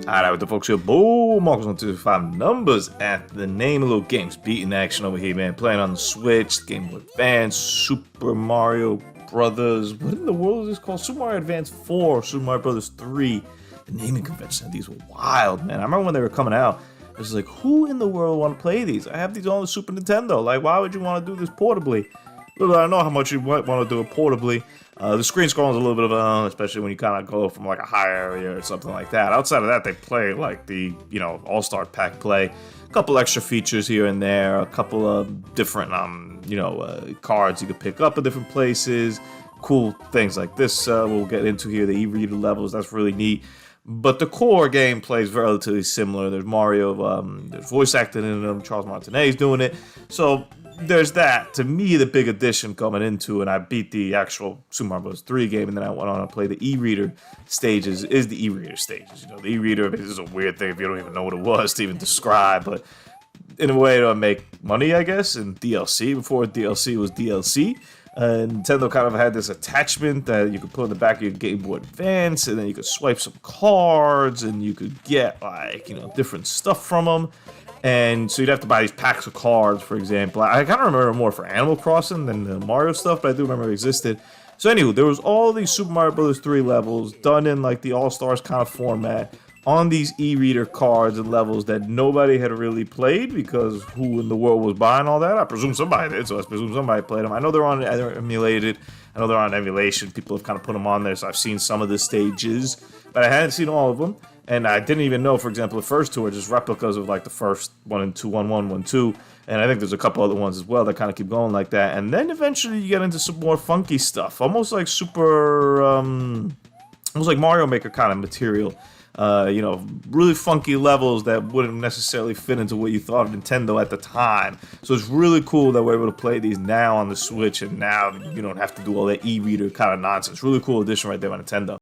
Alright, with the folks here, boom, Marcus 125 numbers at the name of little games. Beating action over here, man. Playing on the Switch, Game Boy Advance, Super Mario Brothers. What in the world is this called? Super Mario Advance 4, Super Mario Brothers 3. The naming convention, these were wild, man. I remember when they were coming out, I was like, who in the world want to play these? I have these on the Super Nintendo. Like, why would you want to do this portably? Little I know how much you might want to do it portably. The screen scrolling is a little bit of especially when you kind of go from like a high area or something like that. Outside of that, they play like the, All-Star Pack play. A couple extra features here and there. A couple of different, cards you could pick up at different places. Cool things like this we'll get into here. The e-reader levels, that's really neat. But the core game plays relatively similar. There's Mario, there's voice acting in them. Charles Martinet's doing it. So there's that. To me, the big addition coming into, and I beat the actual Super Mario Bros. 3 game, and then I went on to play the e-reader stages, is the e-reader stages. The e-reader is a weird thing if you don't even know what it was to even describe, but in a way to make money, I guess, in DLC, before DLC was DLC. Nintendo kind of had this attachment that you could put in the back of your Game Boy Advance, and then you could swipe some cards, and you could get, different stuff from them. And so you'd have to buy these packs of cards, for example. I kind of remember more for Animal Crossing than the Mario stuff, but I do remember it existed. So anywho, there was all these Super Mario Bros. 3 levels done in like the All-Stars kind of format on these e-reader cards and levels that nobody had really played, because who in the world was buying all that? I presume somebody did, so I presume somebody played them. I know they're emulated. I know they're on emulation. People have kind of put them on there, so I've seen some of the stages, but I hadn't seen all of them. And I didn't even know, for example, the first two are just replicas of like the first 1 and 2, 1, 1, 1, 2. And I think there's a couple other ones as well that kind of keep going like that. And then eventually you get into some more funky stuff, almost like almost like Mario Maker kind of material. Really funky levels that wouldn't necessarily fit into what you thought of Nintendo at the time. So it's really cool that we're able to play these now on the Switch, and now you don't have to do all that e-reader kind of nonsense. Really cool addition right there on Nintendo.